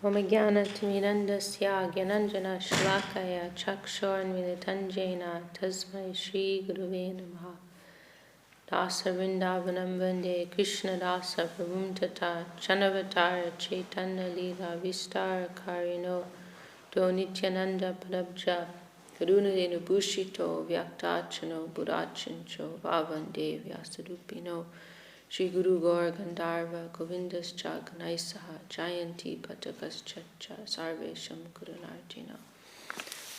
Omagyanatimirandasya Gyananjana Shlakaya Chakshornmilitanjena Tasmai Shri Guruve Namaha. Dasa Vrindavanam Vande Krishna Dasa Prabhum Tata Chanavatara Chaitanya Lila Vistara Karino Do Nityananda Padabja Karunadenu Bhushito Vyaktachano Budachincho Bhavande Vyasadupino Shri Guru Gaur Gandharva Govindas Cha Ganaisaha Jayanti Patakas Ch.Ch Sarvesham Gurunarjina.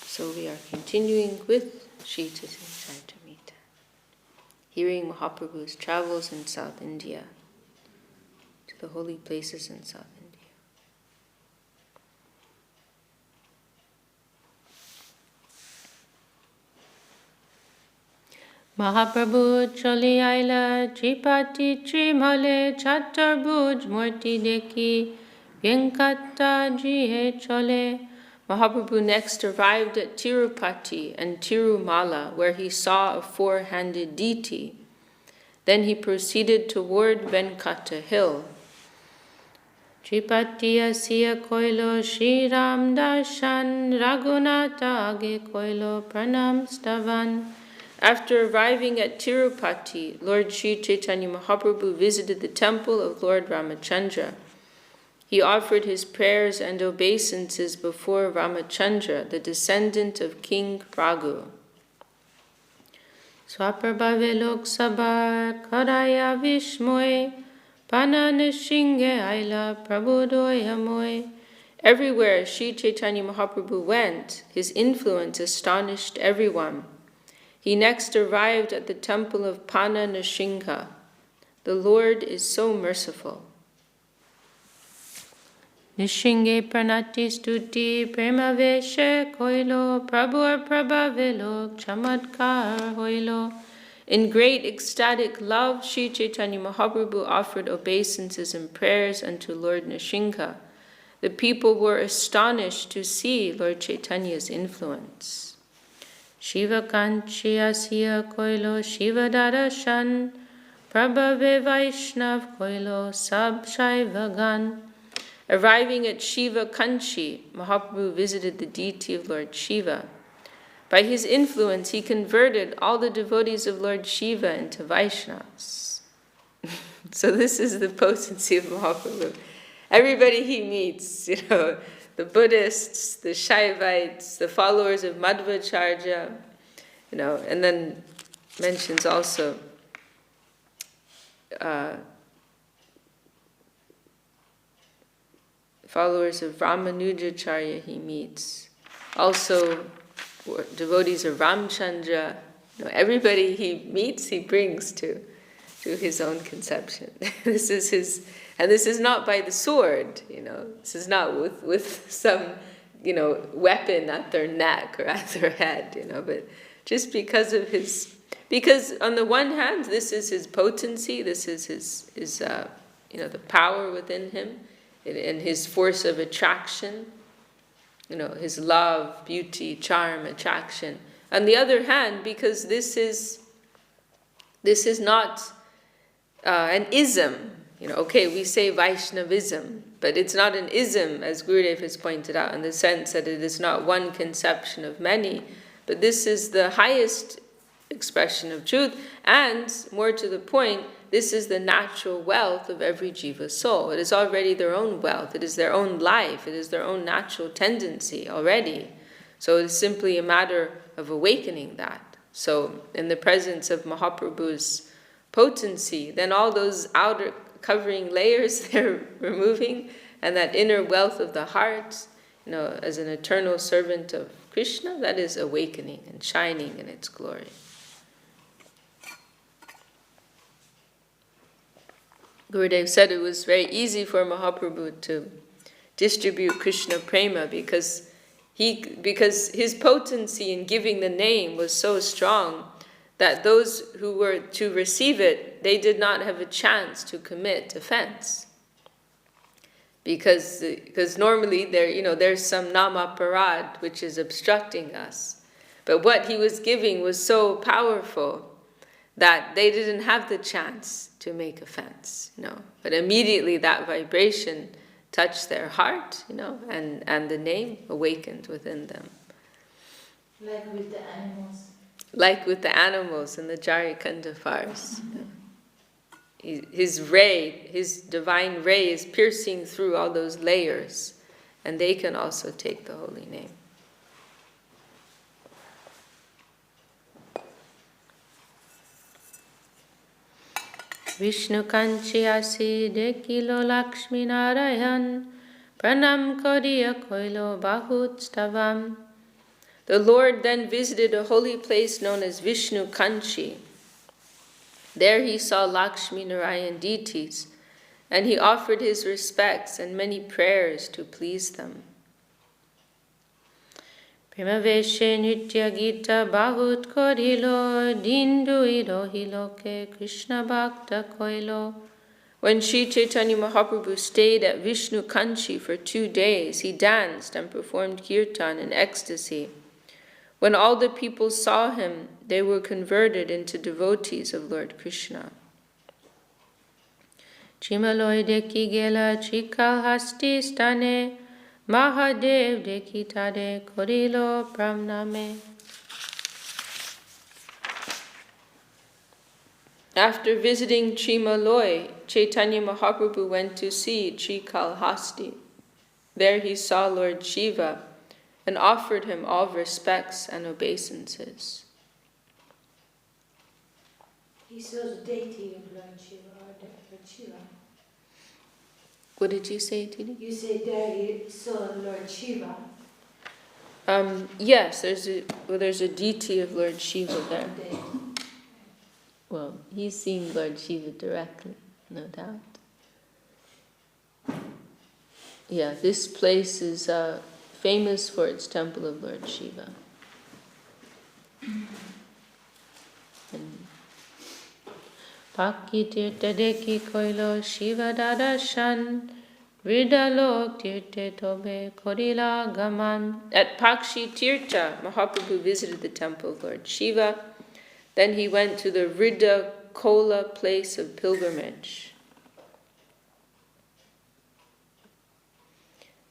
So we are continuing with Ch.Ch Charitamrita, hearing Mahaprabhu's travels in South India, to the holy places in South India. Mahaprabhu choli aila Tripati Trimale Chatarbhuj Murti Deki Venkata Jihe Chole. Mahaprabhu next arrived at Tirupati and Tirumala, where he saw a four-handed deity. Then he proceeded toward Venkata hill. Tripati Asiya Koilo Shri Ram Darshan Raghunatha Age Koilo Pranam Stavan. After arriving at Tirupati, Lord Sri Chaitanya Mahaprabhu visited the temple of Lord Ramachandra. He offered his prayers and obeisances before Ramachandra, the descendant of King Raghu. Swaprabhave Lok Sabha Karaya Vishmoy Pana Nishinghe Aila Prabhudoyamoy. Everywhere Sri Chaitanya Mahaprabhu went, his influence astonished everyone. He next arrived at the temple of Pana Nrsimha. The Lord is so merciful. Nrsimhe pranati stuti premaveshe koilo prabhur prabhavelo chamatkar hoilo. In great ecstatic love, Sri Chaitanya Mahaprabhu offered obeisances and prayers unto Lord Nrsimha. The people were astonished to see Lord Chaitanya's influence. Shiva Kanchi Asiya Koilo Shiva Darashan Prabhave Vaishnav Koilo Sab Shaivagan. Arriving at Shiva Kanchi, Mahaprabhu visited the deity of Lord Shiva. By his influence, he converted all the devotees of Lord Shiva into Vaishnavas. So this is the potency of Mahaprabhu. Everybody he meets, the Buddhists, the Shaivites, the followers of Madhvacharya, and then mentions also followers of Ramanujacharya he meets. Also devotees of Ramchandra. Everybody he meets, he brings to his own conception. This is his. And this is not by the sword, This is not with some, weapon at their neck or at their head, But just because of because on the one hand, this is his potency, this is his the power within him, and his force of attraction, his love, beauty, charm, attraction. On the other hand, because this is not an ism. We say Vaishnavism, but it's not an ism, as Gurudev has pointed out, in the sense that it is not one conception of many, but this is the highest expression of truth, and more to the point, this is the natural wealth of every jiva soul. It is already their own wealth, it is their own life, it is their own natural tendency already. So it's simply a matter of awakening that. So in the presence of Mahaprabhu's potency, then all those outer covering layers they're removing, and that inner wealth of the heart, as an eternal servant of Krishna, that is awakening and shining in its glory. Gurudev said it was very easy for Mahaprabhu to distribute Krishna prema because his potency in giving the name was so strong that those who were to receive it, they did not have a chance to commit offense. Because normally there's some namaparad which is obstructing us. But what he was giving was so powerful that they didn't have the chance to make offense. But immediately that vibration touched their heart, and the name awakened within them. Like with the animals. Like with the animals in the Jarikanda farce. His ray, his divine ray is piercing through all those layers, and they can also take the holy name. Vishnu kanchi asi dekilo Lakshmi Narayan pranam koriya koilo bahut stavam. The Lord then visited a holy place known as Vishnu Kanchi. There he saw Lakshmi Narayan deities, and he offered his respects and many prayers to please them. Premaveshe nitya gita bahut korilo dindu irohiloke Krishna bhakta koilo. When Sri Chaitanya Mahaprabhu stayed at Vishnu Kanchi for 2 days, he danced and performed kirtan in ecstasy. When all the people saw him, they were converted into devotees of Lord Krishna. Chimaloi deki gela chikal hasti stane, Mahadev deki tade korilo pramname. After visiting Chimaloi, Chaitanya Mahaprabhu went to see Chikalhasti. There he saw Lord Shiva and offered him all respects and obeisances. He saw the deity of Lord Shiva or Lord Shiva. What did you say, Tini? You said there he saw Lord Shiva. Yes, there's a deity of Lord Shiva there. Well, he's seen Lord Shiva directly, no doubt. Yeah, this place is famous for its temple of Lord Shiva. Pakki tirtha deki koilo Shiva dadashan, Vridalok tirthe tobe korila gaman. At Pakshi Tirtha, Mahaprabhu visited the temple of Lord Shiva. Then he went to the Vrida Kola place of pilgrimage.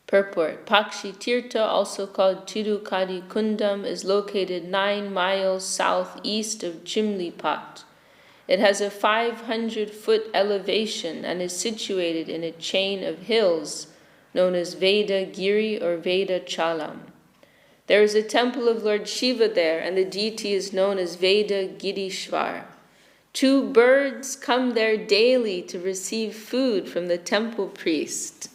Purport. Pakshi Tirtha, also called Tirukadi Kundam, is located 9 miles southeast of Chimlipat. It has a 500-foot elevation and is situated in a chain of hills known as Veda Giri or Veda Chalam. There is a temple of Lord Shiva there, and the deity is known as Veda Girishvar. 2 birds come there daily to receive food from the temple priest.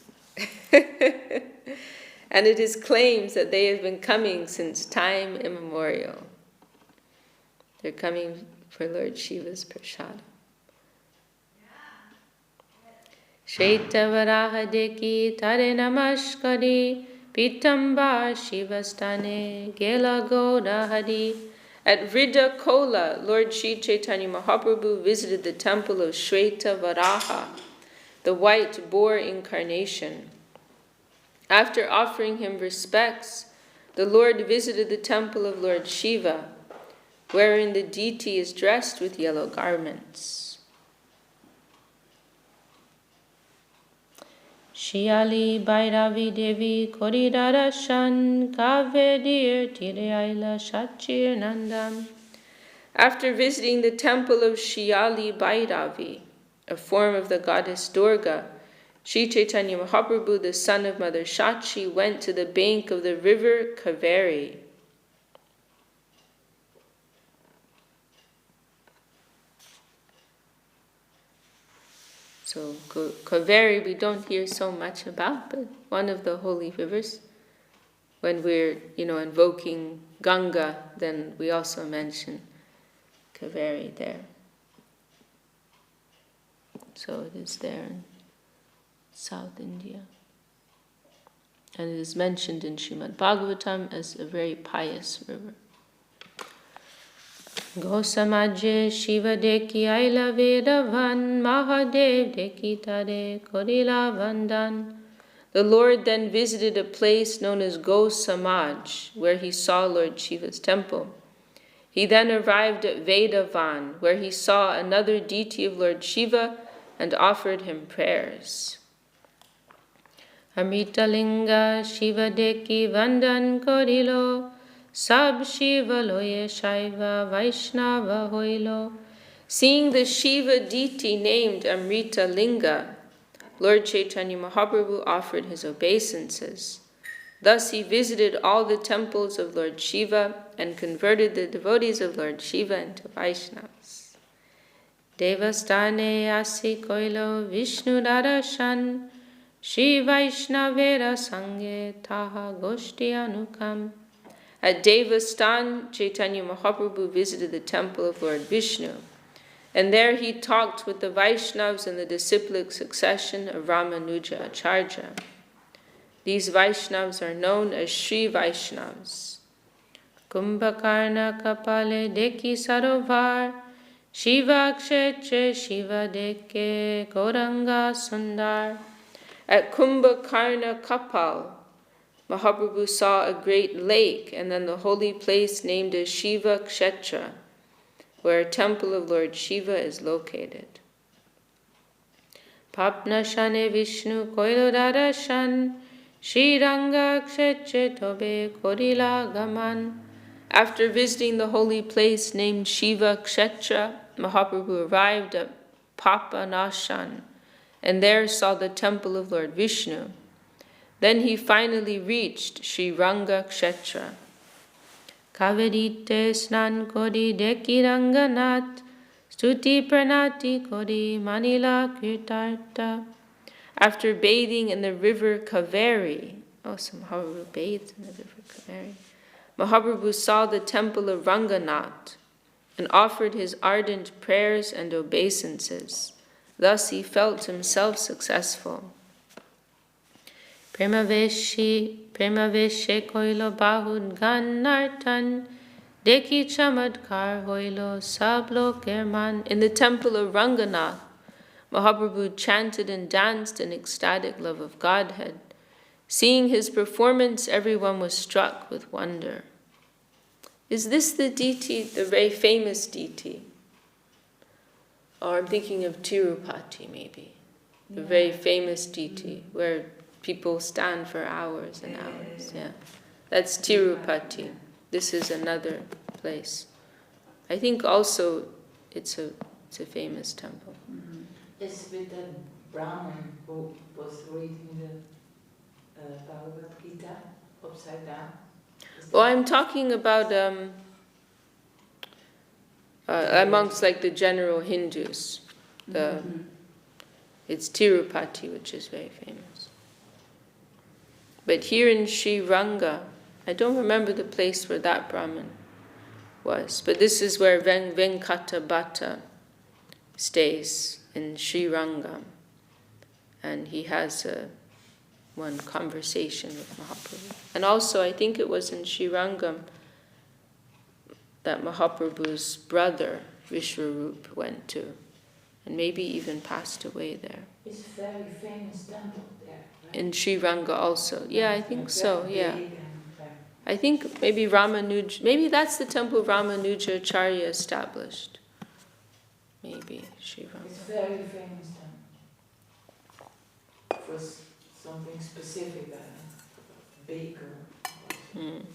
And it is claimed that they have been coming since time immemorial. They're coming for Lord Shiva's prasad. Shweta varaha deki tare namaskari pitamba shivastane gela goda hari. At Vrida Kola, Lord Sri Chaitanya Mahaprabhu visited the temple of Shweta Varaha, the white boar incarnation. After offering him respects, the Lord visited the temple of Lord Shiva, wherein the deity is dressed with yellow garments. Shiali Bhairavi Devi Koridarashan Kavedir Tireaila Shachir Nandam. After visiting the temple of Shiali Bhairavi, a form of the goddess Durga, Sri Chaitanya Mahaprabhu, the son of Mother Ch.Ch, went to the bank of the river Kaveri. So Kaveri we don't hear so much about, but one of the holy rivers. When we're, invoking Ganga, then we also mention Kaveri there. So it is there in South India. And it is mentioned in Srimad Bhagavatam as a very pious river. Gosamaje Shiva deki aila vedavan Mahadev deki tare korila vandan. The Lord then visited a place known as Gosamaj, where he saw Lord Shiva's temple. He then arrived at Vedavan, where he saw another deity of Lord Shiva and offered him prayers. Amritalinga Shiva Deki Vandan Korilo, Sab Shiva Loye Shaiva Vaishnava Hoilo. Seeing the Shiva deity named Amrita Linga, Lord Chaitanya Mahaprabhu offered his obeisances. Thus he visited all the temples of Lord Shiva and converted the devotees of Lord Shiva into Vaishnavas. Devastane Asi Koilo Vishnu Darashan Shri Vaishnavera Sangye Taha Goshti Anukam. At Devastan, Chaitanya Mahaprabhu visited the temple of Lord Vishnu, and there he talked with the Vaishnavas in the disciplic succession of Ramanuja Acharya. These Vaishnavas are known as Sri Vaishnavas. Kumbhakarna Kapale Deki Sarovar Shiva Ch.Ch Shiva Deke Gauranga Sundar. At Kumbhakarna Kapal, Mahaprabhu saw a great lake and then the holy place named as Shiva Ch.Ch, where a temple of Lord Shiva is located. Papna Shane Vishnu Koilo Darashan Shri Ranga Ch.Ch Tobe Korila Gaman. After visiting the holy place named Shiva Ch.Ch, Mahaprabhu arrived at Papanashan and there saw the temple of Lord Vishnu. Then he finally reached Sri Ranga Ch.Ch. Kavedite Snan Kodi Deki Ranganat Stuti Pranati Kodi Manila Kirtarta. After bathing in the river Kaveri, so Mahaprabhu bathed in the river Kaveri, Mahaprabhu saw the temple of Ranganath and offered his ardent prayers and obeisances. Thus he felt himself successful. Premaveshe koilo bahud ganartan deki chamadkar hoilo sablo kerman. In the temple of Ranganath, Mahaprabhu chanted and danced in ecstatic love of Godhead. Seeing his performance, everyone was struck with wonder. Is this the deity, the very famous deity? Or I'm thinking of Tirupati maybe, the very famous deity where people stand for hours and hours. Yeah, that's Tirupati. This is another place. I think also it's a famous temple. Mm-hmm. It's with the Brahmin who was reading the Bhagavad Gita upside down. Well, I'm talking about amongst like the general Hindus. It's Tirupati, which is very famous. But here in Sri Ranga, I don't remember the place where that Brahmin was, but this is where Venkata Bhatta stays in Sri Ranga, and he has one conversation with Mahaprabhu. And also, I think it was in Sri Ranga that Mahaprabhu's brother, Vishwarup, went to, and maybe even passed away there. It's a very famous temple there, right? In Sri Ranga also. Yeah, I think so, yeah. I think maybe maybe that's the temple Ramanuja Acharya established. Maybe Sri Ranga. It's a very famous temple. For something specific, baker. Pilgrimage.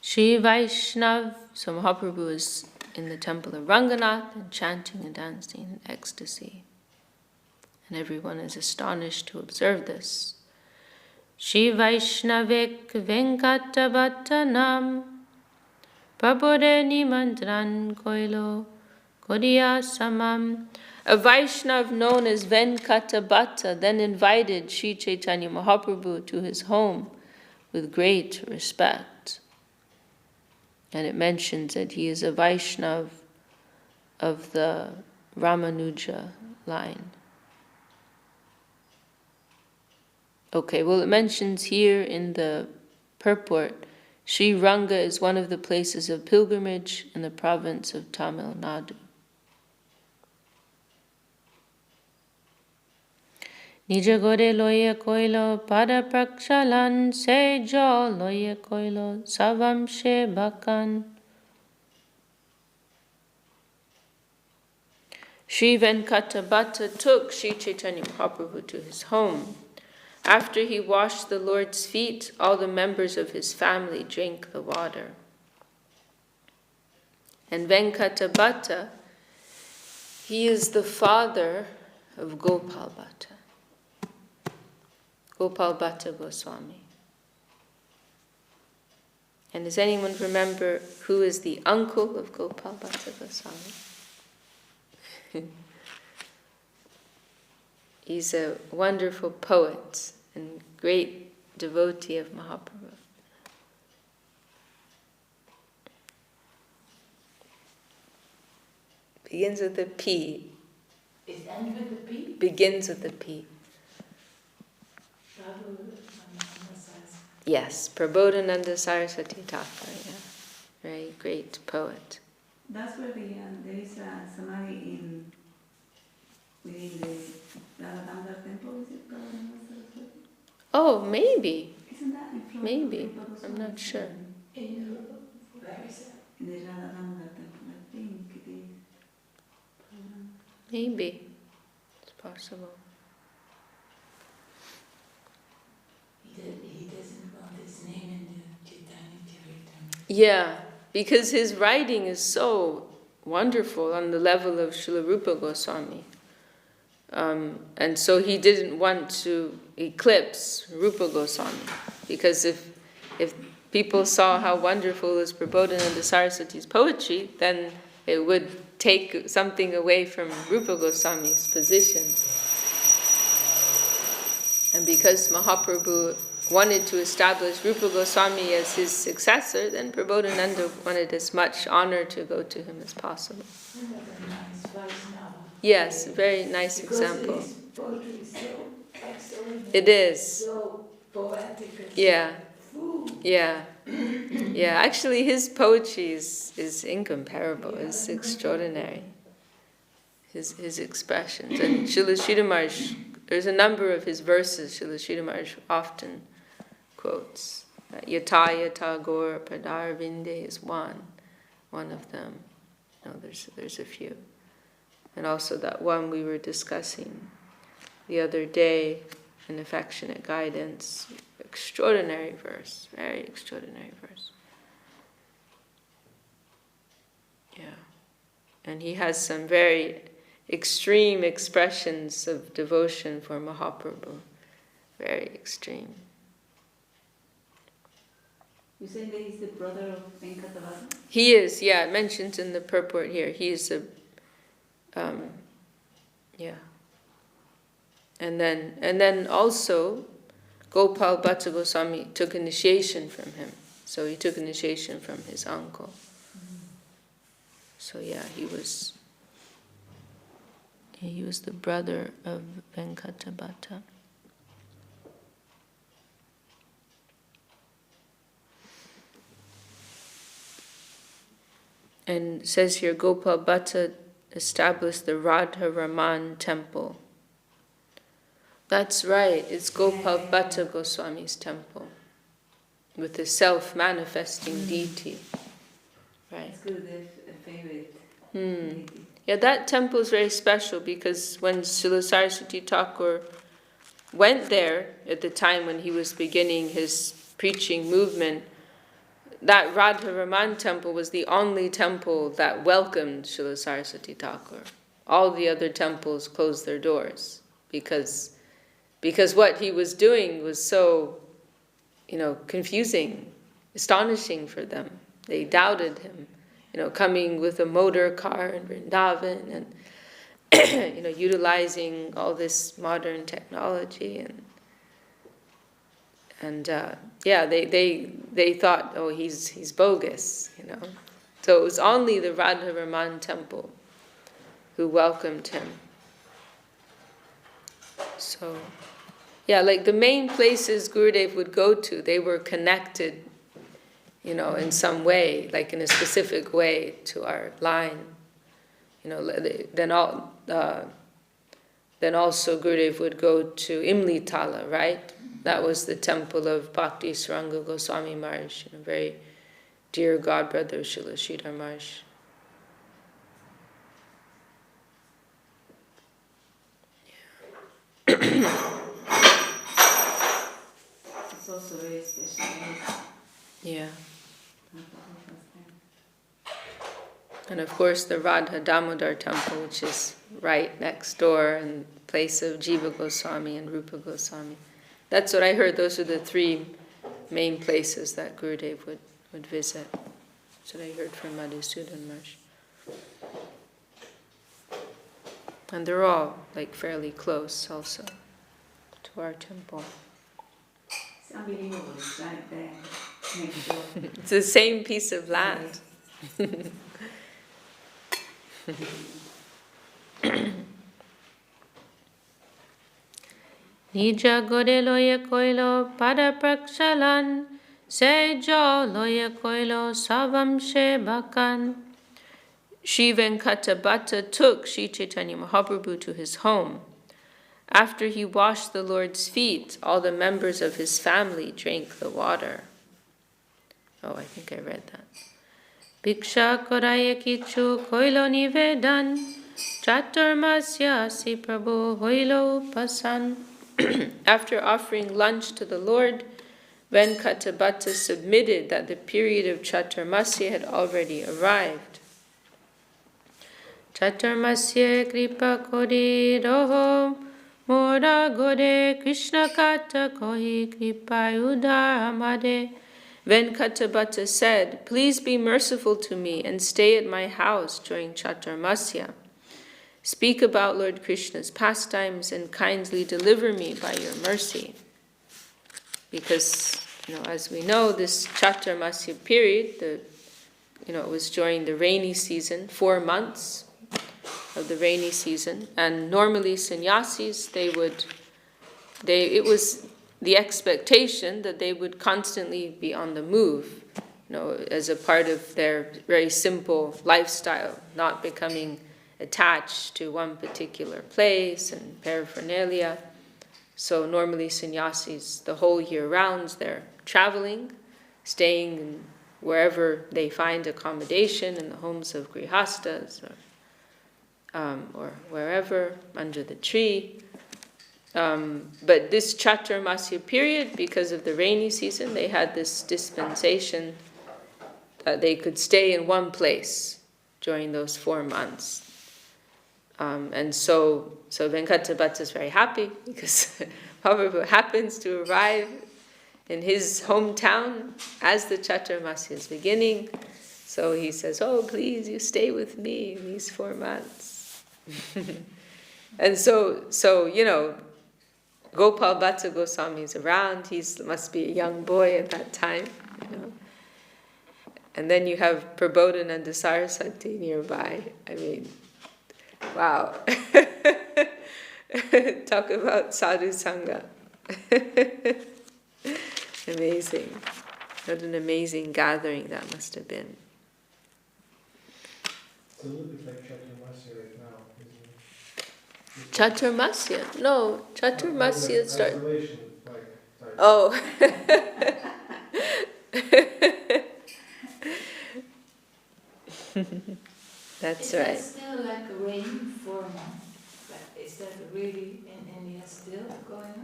Sri Vaishnav, so Mahaprabhu is in the temple of Ranganath and chanting and dancing in ecstasy. And everyone is astonished to observe this. Shri Vaishnavik Venkatavattanam Prabhure Nimantran Koilo Kodiya Samam. A Vaishnav known as Venkatabatta then invited Sri Chaitanya Mahaprabhu to his home with great respect. And it mentions that he is a Vaishnav of the Ramanuja line. Okay, well it mentions here in the purport, Sri Ranga is one of the places of pilgrimage in the province of Tamil Nadu. Nijagore loye koilo pada prakshalan se jo loye koilo savam she bakan. Sri Venkatabhatta took Sri Chaitanya Mahaprabhu to his home. After he washed the Lord's feet, all the members of his family drank the water. And Venkatabhatta, he is the father of Gopal Bhatta. Gopal Bhatta Goswami. And does anyone remember who is the uncle of Gopal Bhatta Goswami? He's a wonderful poet and great devotee of Mahaprabhu. Begins with a P. It ends with a P? Begins with a P. Yes, Prabodhananda Saraswati Thakur, yeah. Very great poet. That's where there is a samadhi within the Radha Damodar temple, is it Prabodhananda Saraswati? Oh, maybe. Isn't that in front Maybe. of the I'm not sure. Where is it? In the Radha Damodar temple, I think it is. Maybe. It's possible. He doesn't want his name in the Chaitanya Charitamrita. Yeah, because his writing is so wonderful on the level of Srila Rupa Goswami. And so he didn't want to eclipse Rupa Goswami, because if people saw how wonderful is Prabodhananda Saraswati's poetry, then it would take something away from Rupa Goswami's position. And because Mahaprabhu wanted to establish Rupa Goswami as his successor, then Prabodhananda wanted as much honor to go to him as possible. Another nice Vaishnava. Yes, very nice example. Because his poetry is so excellent. It is. So poetic. And Yeah. full. Yeah. Yeah, actually his poetry is incomparable, it's extraordinary. His expressions. And Srila Sridhar Maharaj, there's a number of his verses Srila Sridhar Maharaj often quotes. Yata Yata Gaur Padar Vinde is one of them. No, there's a few. And also that one we were discussing the other day, an affectionate guidance. Extraordinary verse, very extraordinary verse. Yeah. And he has some very extreme expressions of devotion for Mahaprabhu. Very extreme. You say that he's the brother of Venkatabhatta? He is, yeah, it mentions in the purport here. He is a, yeah. And then also, Gopal Bhatta Goswami took initiation from him. So he took initiation from his uncle. So yeah, he was the brother of Venkatabhatta. And it says here, Gopal Bhatta established the Radha Raman temple. That's right, it's Gopal Bhatta Goswami's temple with the self-manifesting deity. Right. It's good, a favorite deity. Yeah, that temple is very special because when Srila Saraswati Thakur went there at the time when he was beginning his preaching movement, that Radha Raman temple was the only temple that welcomed Srila Saraswati Thakur. All the other temples closed their doors because what he was doing was so, confusing, astonishing for them. They doubted him, coming with a motor car in Vrindavan and, utilizing all this modern technology and they thought, oh, he's bogus, So it was only the Radha Raman temple who welcomed him. So, yeah, like the main places Gurudev would go to, they were connected, in some way, like in a specific way to our line. Then also Gurudev would go to Imli Tala, right? That was the temple of Bhakti Saranga Goswami Maharaj, very dear godbrother of Srila Sridhar Maharaj. It's also very special. Yeah. And of course the Radha Damodar temple, which is right next door, and place of Jiva Goswami and Rupa Goswami. That's what I heard. Those are the three main places that Gurudev would visit. That's what I heard from Madhusudan Maharaj. And they're all like fairly close also to our temple. It's unbelievable. It's right there next door. It's the same piece of land. Nija gore loye koilo pada prakshalan, sejo loye koilo savam shebakan. Sri Venkatabhatta took Sri Chaitanya Mahaprabhu to his home. After he washed the Lord's feet, all the members of his family drank the water. Oh, I think I read that. Bhiksha koraye kichu koilo nivedan, chaturmasya si prabhu hoilo pasan. After offering lunch to the Lord, Venkatabhatta submitted that the period of Chaturmasya had already arrived. Chaturmasya kripa kori roho, mora gore Krishna kata kohi kripa udar amade. Venkatabhatta said, "Please be merciful to me and stay at my house during Chaturmasya. Speak about Lord Krishna's pastimes and kindly deliver me by your mercy." Because, as we know, this Chaturmasya period, it was during the rainy season, 4 months of the rainy season, and normally sannyasis, it was the expectation that they would constantly be on the move, as a part of their very simple lifestyle, not becoming attached to one particular place and paraphernalia. So normally sannyasis, the whole year round, they're traveling, staying wherever they find accommodation, in the homes of grihastas or wherever, under the tree. But this Chaturmasya period, because of the rainy season, they had this dispensation that they could stay in one place during those 4 months. And so Venkatabhatta is very happy because Mahaprabhu happens to arrive in his hometown as the Chaturmasya is beginning. So he says, "Oh, please, you stay with me in these 4 months." And so Gopal Bhatta Goswami is around. He must be a young boy at that time. And then you have Prabodhananda Saraswati nearby. I mean, wow. Talk about sadhu sangha. Amazing. What an amazing gathering that must have been. It's a little bit like Chaturmasya right now, isn't it? Chaturmasya? No, Chaturmasya starts. Isolation, Oh. That's right. Is that still like rain 4 months? Is that really in India still going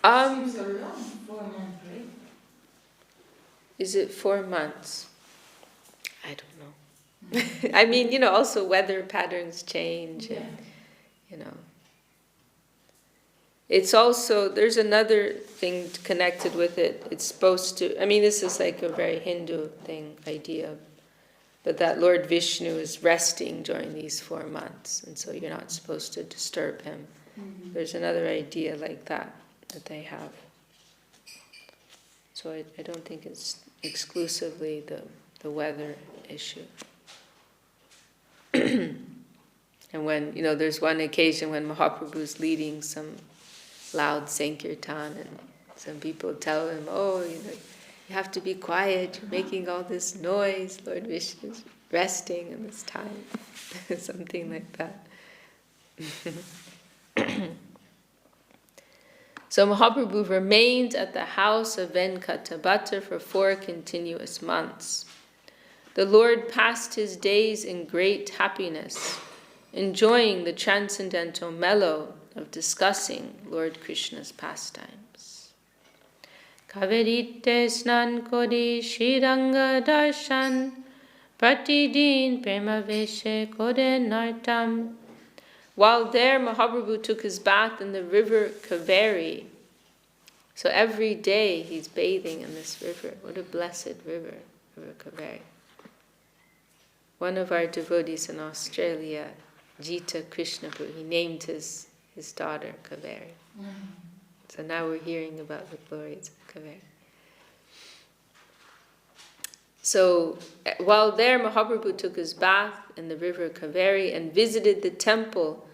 on? Seems a long 4-month rain. Is it 4 months? I don't know. I mean, also weather patterns change, and it's also, there's another thing connected with it. It's supposed to, this is like a very Hindu idea, but that Lord Vishnu is resting during these 4 months, and so you're not supposed to disturb him. Mm-hmm. There's another idea like that they have. So I don't think it's exclusively the weather issue. And when, there's one occasion when Mahaprabhu's leading some loud Sankirtan, and some people tell him, "Oh, you have to be quiet, you're making all this noise, Lord Vishnu's resting in this time." Something like that. So Mahaprabhu remained at the house of Venkatabhatta for 4 continuous months. The Lord passed his days in great happiness. enjoying the transcendental mellow of discussing Lord Krishna's pastimes. Kaverite snan kori shiranga darshan pratidin premaveshe kore nartam. While there, Mahaprabhu took his bath in the river Kaveri. So every day he's bathing in this river. What a blessed river, River Kaveri. One of our devotees in Australia, Jita Krishnapur, he named his daughter Kaveri. So now we're hearing about the glories of Kaveri. So while there, Mahaprabhu took his bath in the river Kaveri and visited the temple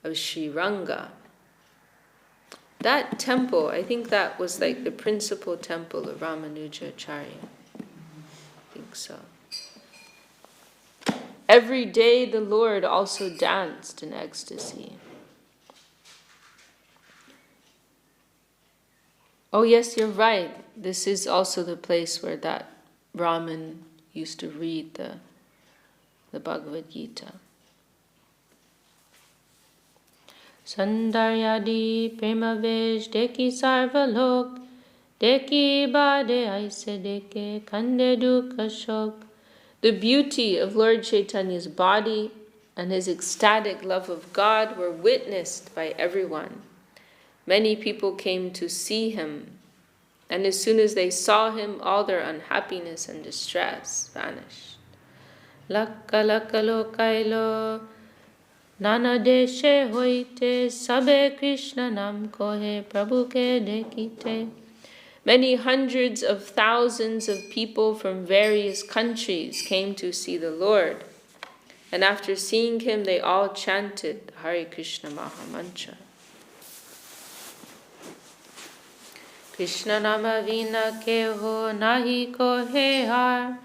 of Sri Ranga. That temple, I think that was like the principal temple of Ramanujacharya. I think so. Every day the Lord also danced in ecstasy. Oh yes, you're right. This is also the place where that Brahmin used to read the Bhagavad Gita. Sandaryadi premavesh deki sarvalok deki bade aise deke kande dukha shok. The beauty of Lord Chaitanya's body and his ecstatic love of God were witnessed by everyone. Many people came to see him, and as soon as they saw him, all their unhappiness and distress vanished. Lakka lakka lokailo nana deshe hoite sabe Krishna nam kohe prabhu ke dekite. Many hundreds of thousands of people from various countries came to see the Lord, and after seeing him, they all chanted Hare Krishna Mahamantra. Krishna nama vina keho nahi ko he har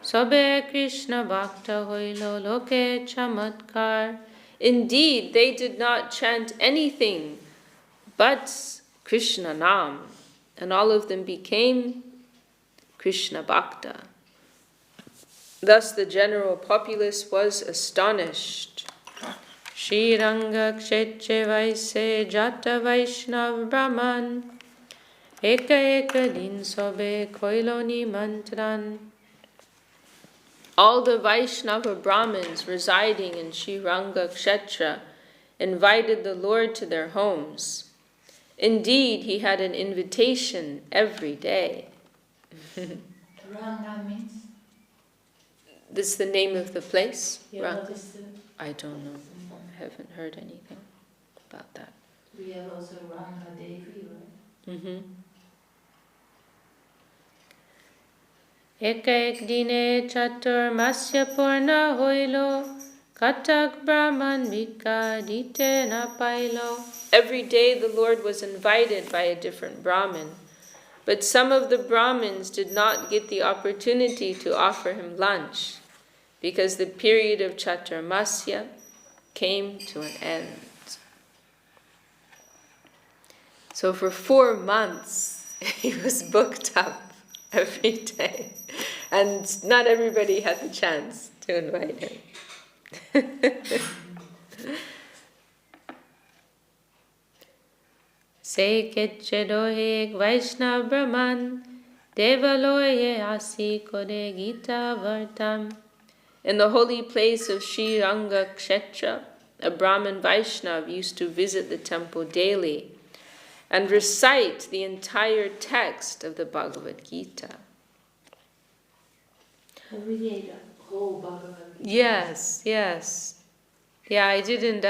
sabe Krishna bhakta hoilo loke chamatkar. Indeed, they did not chant anything but Krishna Nam, and all of them became Krishna Bhakta. Thus the general populace was astonished. Shri Ranga Ch.Ch. Vaise Jata Vaishnav Brahman Eka Eka Din Sobe Koiloni Mantran. All the Vaishnava Brahmins residing in Sri Ranga Kshetra invited the Lord to their homes. Indeed, he had an invitation every day. Ranga means? This is the name of the place? Yeah, what is the... I don't know. I haven't heard anything about that. We have also Ranga Devi, right? Mm-hmm. Eka ek dine chatur masya purna hoilo katak brahman vika dite na pailo. Every day the Lord was invited by a different Brahmin, but some of the Brahmins did not get the opportunity to offer him lunch because the period of Chaturmasya came to an end. So for 4 months he was booked up every day, and not everybody had the chance to invite him. Se Ch.Ch. dohe Vaishnav Brahman devaloye asi kore Gita vartam. In the holy place of Sri Ranga Kshetra, a Brahmin Vaishnav used to visit the temple daily and recite the entire text of the Bhagavad Gita. Every day, The whole Bhagavad Gita. Yes, yes. Yeah, I didn't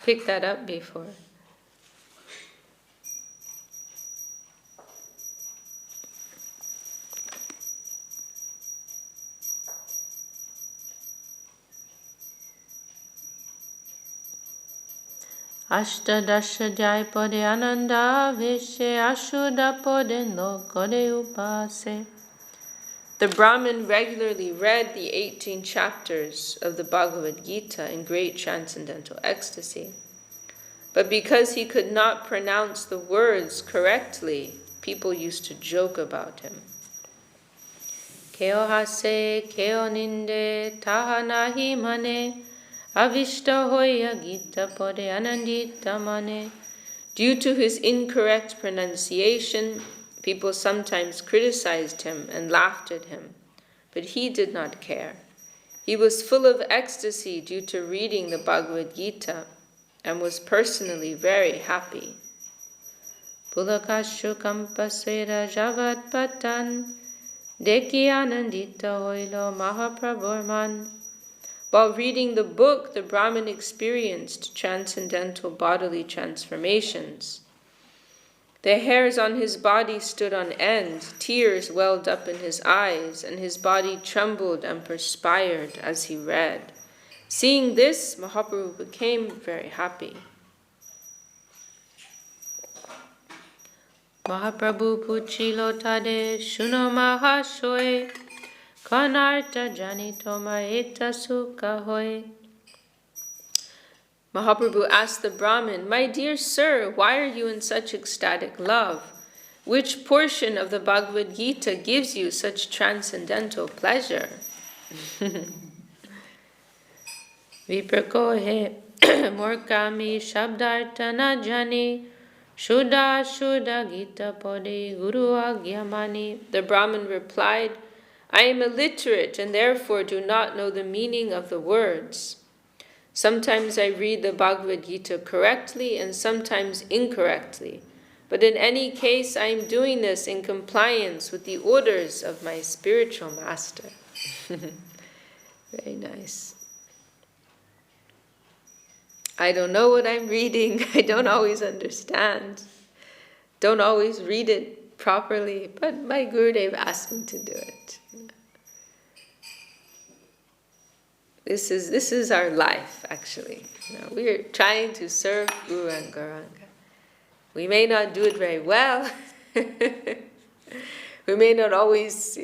pick that up before. Ashtadasha jai pode ananda veshe ashuda pode no kore upase. The Brahmin regularly read the 18 chapters of the Bhagavad Gita in great transcendental ecstasy. But because he could not pronounce the words correctly, people used to joke about him. Keo hase, keo ninde, taha nahi mane, Avishta hoya gita pode anandita mane. Due to his incorrect pronunciation, people sometimes criticized him and laughed at him, but he did not care. He was full of ecstasy due to reading the Bhagavad Gita and was personally very happy. Pulakashu kampasvera javat patan deki anandita hoilo mahaprabhurman. While reading the book, the Brahmin experienced transcendental bodily transformations. The hairs on his body stood on end, tears welled up in his eyes, and his body trembled and perspired as he read. Seeing this, Mahaprabhu became very happy. Mahaprabhu puchilo tade shuno mahashoy kanarta janito maeta sukha hoy. Mahaprabhu asked the Brahmin, "My dear sir, why are you in such ecstatic love? Which portion of the Bhagavad Gita gives you such transcendental pleasure?" Viprakohe morkami shabdarta na jani shuddha shuddha gita pode guru agyamani. The Brahmin replied, "I am illiterate and therefore do not know the meaning of the words. Sometimes I read the Bhagavad Gita correctly and sometimes incorrectly. But in any case, I am doing this in compliance with the orders of my spiritual master." Very nice. I don't know what I'm reading. I don't always understand. Don't always read it properly. But my Gurudev asked me to do it. This is our life, actually. We are trying to serve Guru and Gauranga. We may not do it very well. We may not always,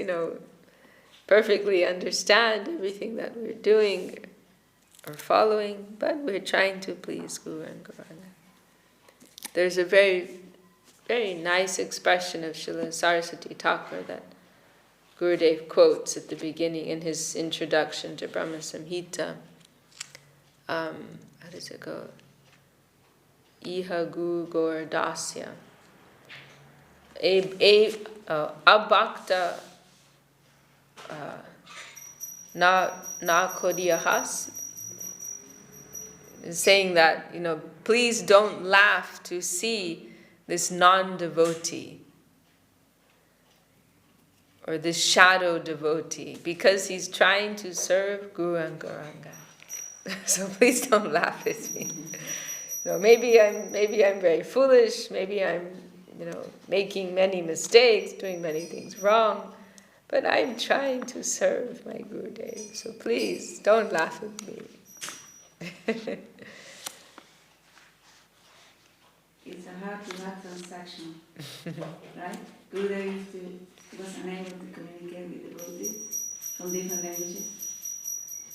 perfectly understand everything that we're doing or following, but we're trying to please Guru and Gauranga. There's a very, very nice expression of Srila Saraswati Thakur that Gurudev quotes at the beginning in his introduction to Brahma Samhita. How does it go? Iha gu gaur dasya. Abhakta na kodiyahas. Saying that, please don't laugh to see this non-devotee or this shadow devotee, because he's trying to serve Guru and Gauranga. So please don't laugh at me. Maybe I'm very foolish. Maybe I'm, making many mistakes, doing many things wrong. But I'm trying to serve my Gurudev. So please don't laugh at me. It's a heart-to-heart transaction, right? Gurudev was unable to communicate with the devotees from different languages,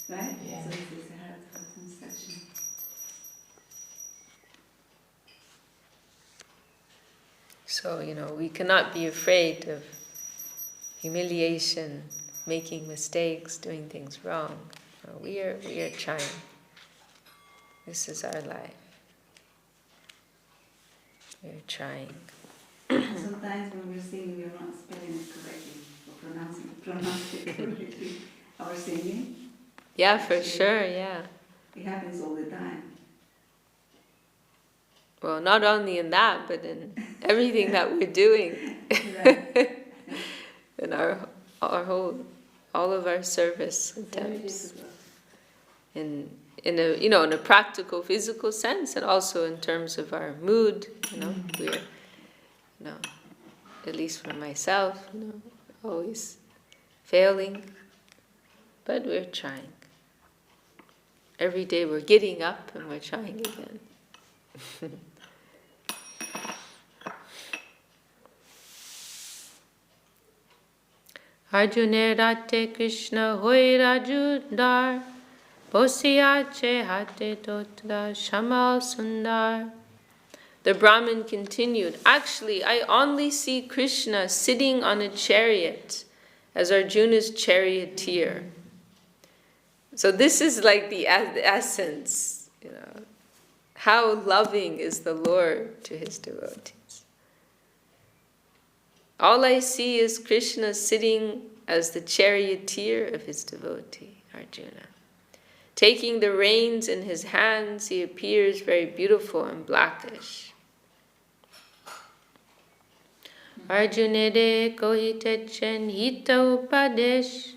right? Yeah. So it is a heart-to-heart transaction. So, we cannot be afraid of humiliation, making mistakes, doing things wrong. We are trying. This is our life. We're trying. Sometimes when we're singing, we're not spelling it correctly or pronouncing it correctly. Our singing. Yeah, for sure, yeah. It happens all the time. Well, not only in that, but in everything that we're doing. In our whole, all of our service attempts. In a practical, physical sense, and also in terms of our mood, we're, at least for myself, always failing, but we're trying. Every day we're getting up and we're trying again. Arjune rate Krishna hoy rajudar Bosiyache hate totra shamal sundar. The Brahmin continued, "Actually, I only see Krishna sitting on a chariot as Arjuna's charioteer." So this is like the essence, you know. How loving is the Lord to his devotees. All I see is Krishna sitting as the charioteer of his devotee, Arjuna. Taking the reins in his hands, he appears very beautiful and blackish. Arjunede kohitechen hita upadesh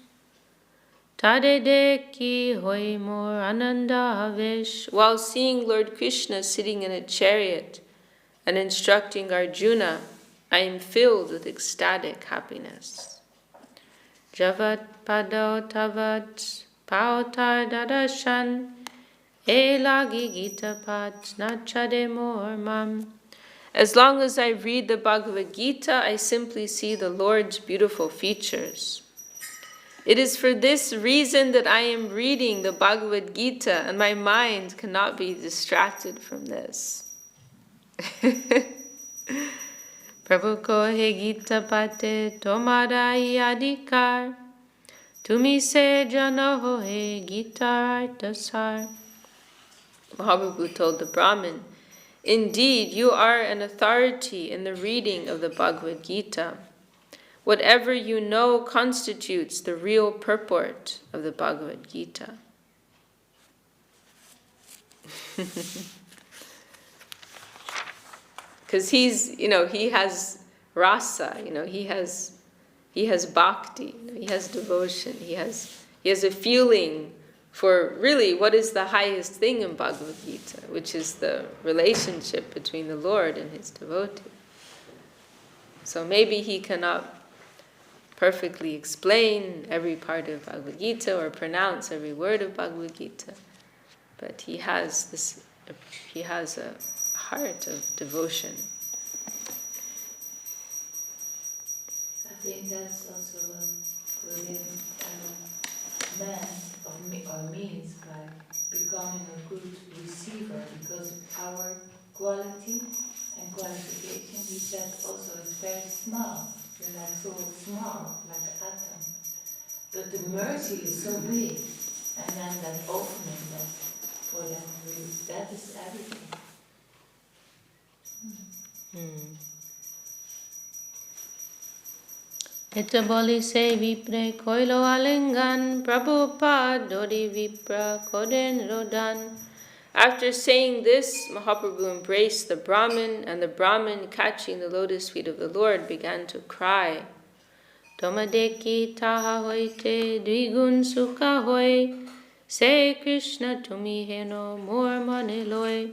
Tadede ki hoy mor ananda havesh. While seeing Lord Krishna sitting in a chariot and instructing Arjuna, I am filled with ecstatic happiness. Javat pado tavat pautar dadashan elagi gita pat nachade mor mam. As long as I read the Bhagavad Gita, I simply see the Lord's beautiful features. It is for this reason that I am reading the Bhagavad Gita, and my mind cannot be distracted from this. Prabhu kohe Gita pate tomara adhikar, tumi se jana hohe Gita artasar. Mahaprabhu told the Brahmin, indeed, you are an authority in the reading of the Bhagavad Gita. Whatever you know constitutes the real purport of the Bhagavad Gita. Because he has rasa, he has bhakti, he has devotion, he has a feeling for really what is the highest thing in Bhagavad Gita, which is the relationship between the Lord and his devotee. So maybe he cannot perfectly explain every part of Bhagavad Gita or pronounce every word of Bhagavad Gita, but he has a heart of devotion. I think that's also what good man or means by becoming a good receiver, because our quality and qualification, he said also, is very small. We're like so small, like an atom. But the mercy is so big, and then that opening that for that release, that is everything. Etta boli se vipre koilo alingan Prabhupada dodi vipra koden rodan. After saying this, Mahaprabhu embraced the Brahmin, and the Brahmin, catching the lotus feet of the Lord, began to cry. Tomadeki taha hoite dvigun sukha hoy, se Krishna tumi heno mor maniloi.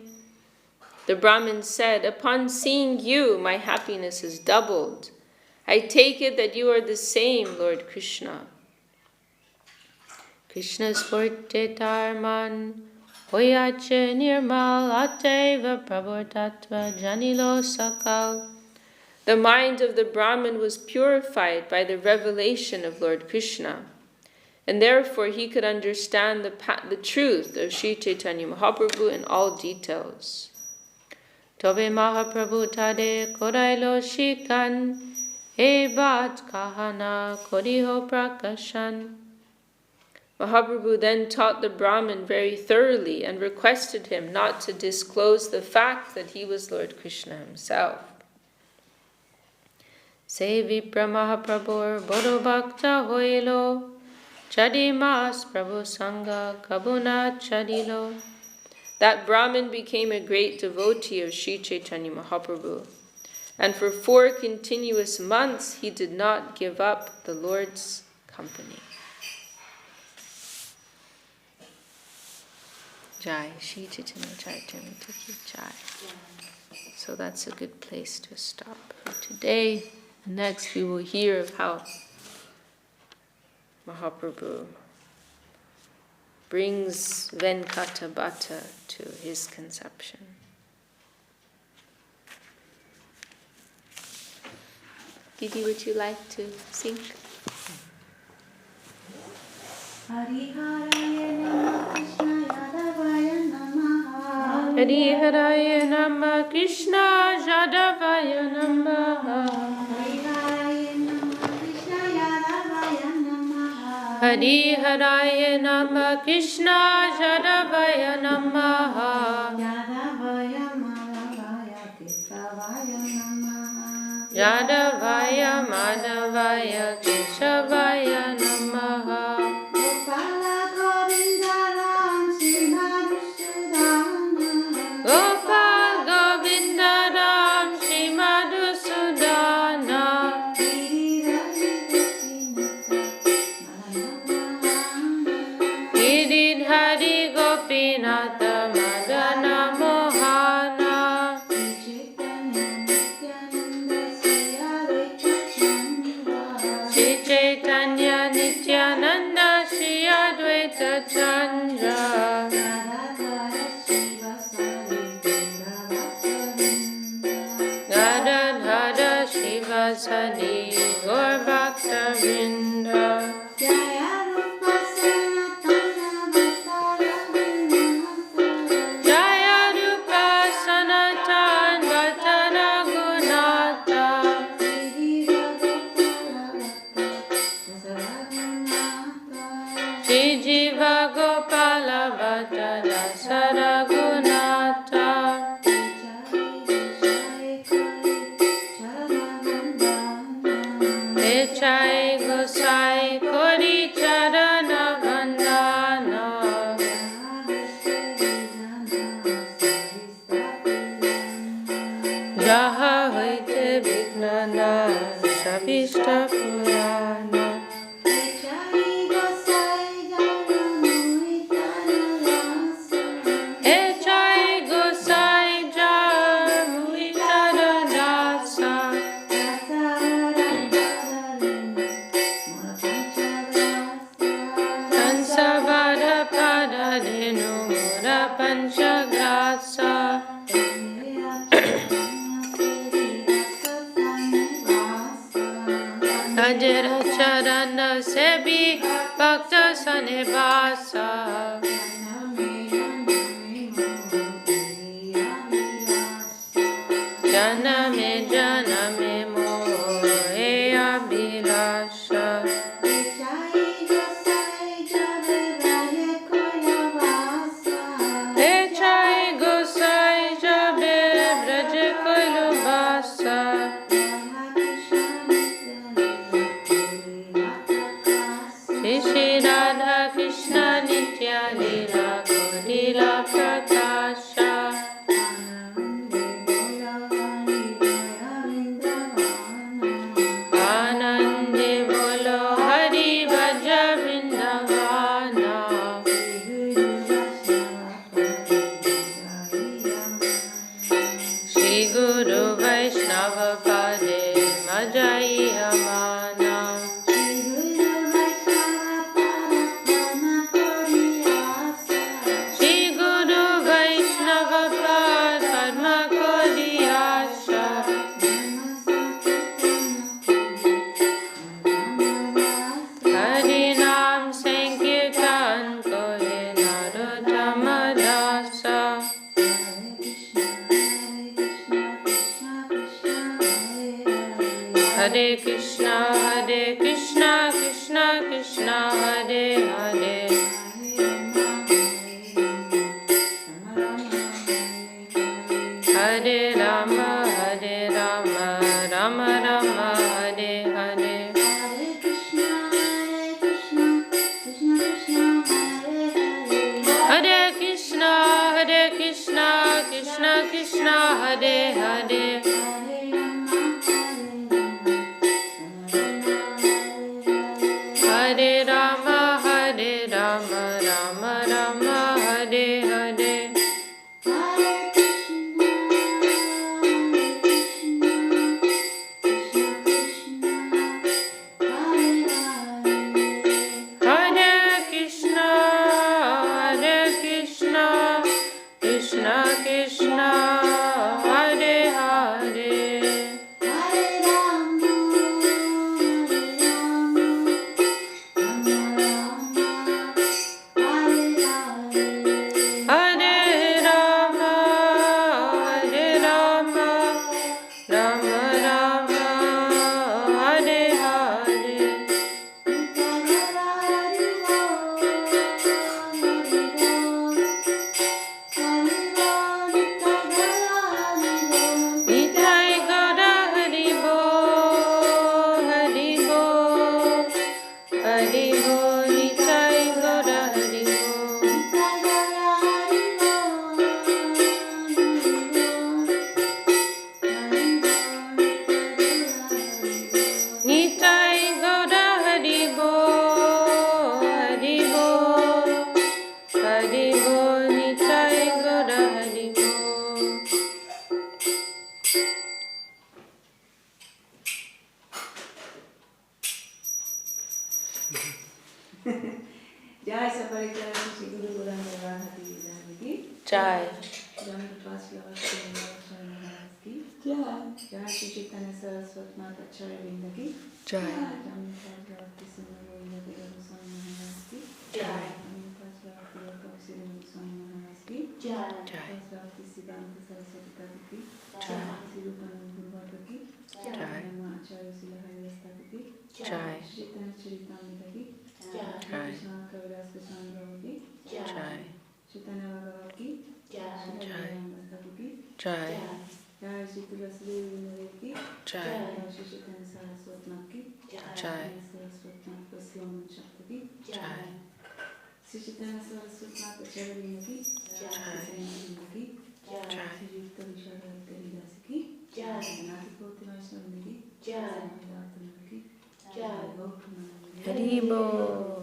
The Brahmin said, upon seeing you, my happiness is doubled. I take it that you are the same, Lord Krishna. Krishna's forte tarman, hoyache nirmal ateva prabhortatva janilo sakal. The mind of the Brahmin was purified by the revelation of Lord Krishna, and therefore he could understand the truth of Sri Chaitanya Mahaprabhu in all details. Tobe Mahaprabhu tade korailo shikan, Ebat kahana kodiho prakashan. Mahaprabhu then taught the Brahmin very thoroughly and requested him not to disclose the fact that he was Lord Krishna himself. Se vipra Mahaprabhur bodo bhakta hoilo, chadimas prabhu sangha kabuna chadilo. That Brahmin became a great devotee of Sri Chaitanya Mahaprabhu, and for 4 continuous months he did not give up the Lord's company. Jai, Shri Chaitanya Charitamrita ki Jai. So that's a good place to stop for today. Next we will hear of how Mahaprabhu brings Venkatabhata to his conception. Didi, would you like to sing? Hari Haraya Nama Krishna Jadavaya Namaha. Hari Haraya Namah Krishna Jadavaya Namaha Yadavaya Madhavaya Kesavaya Namaha Yadavaya Madhavaya Keshavaya Namaha Gopala Govindaram Sri Madhusudana Gopal Govinda Ram Shri Madhusudana Giridhari Gopinatha Madana Mohana Sri Chaitanya Nityananda Sri Advaita Chandra Gadadhara Shivasadi Gaur Bhakta Vrinda Jaya Rupa Sanatan Vatana Gunata Shri Jiva Gopala Bhatta Dasara Gunata Ch.Ch. Gosai Kori Charana Vandana Jaha Hoite Vignana Shabishta Purana Ch.Ch. Gosai Jamuitara Dasa Tansavada Pada Denu Mura Panchagrasa Ajara Charana Sebi Bhakta Sanivasa Janame Janame Mohe Abhilasha Ch.Ch. Gosai Jabe Braj Kulubasa Shri Radha Krishna Nitya Lila Kodila Prakasha Anande Bolo Hari Bhaja Vrindavana Shri Guru Vaishnava Pade Majai Amana Shri Guru Vaishnava Pad Padma Kodiyasha Hari Nam Sankirtan Kore Narottama Dasa Hare Krishna Krishna Krishna Hare Hare Hare Rama Rama Rama Hare Hare Hare Krishna Krishna Krishna Hare Hare Hare Rama Rama Rama Hare Hare Hare Krishna Krishna Krishna Hare Hare Jai Saparikara Shri Guru Guranga Radhati Vidhaniki. Jai. Jamrupa Slavasti Maharajki. Jai. Jai Shri Chaitanya Saraswati Mata Acharya Vindaki. Jai. Jamrupa Slavasti Sindhu Goswami Maharajki. Jai. Jamrupa Slavasti Goswami Maharajki. Jai. Slavasti Siddhanta Saraswati Tatiki. Jai. Sriyukta Gurvataki. Jai. Acharya Silahari Statiki. Jai. Shri Chaitanya Charitamrita. Jai. Vishakha Vilaspa Sandravati. Jai. Chaitanya Bhagavati. Jai. Jai. Jai. Jai Shri Tulasi Vinaveki. Jai. Jai Shri Chaitanya Saraswati Maki. Jai. Saraswati Maki Swaman Shakti. Jai. Shri Chaitanya Saraswati Maki Acharya Vindaki. Jai. Vindaki. Jai. Sriyukta Vishakha Devidasi ki. Nati Koti Vaishnava Vindaki. Jai. Samhita Vindaki. Jai. Gopurna Vindaki. Haribo.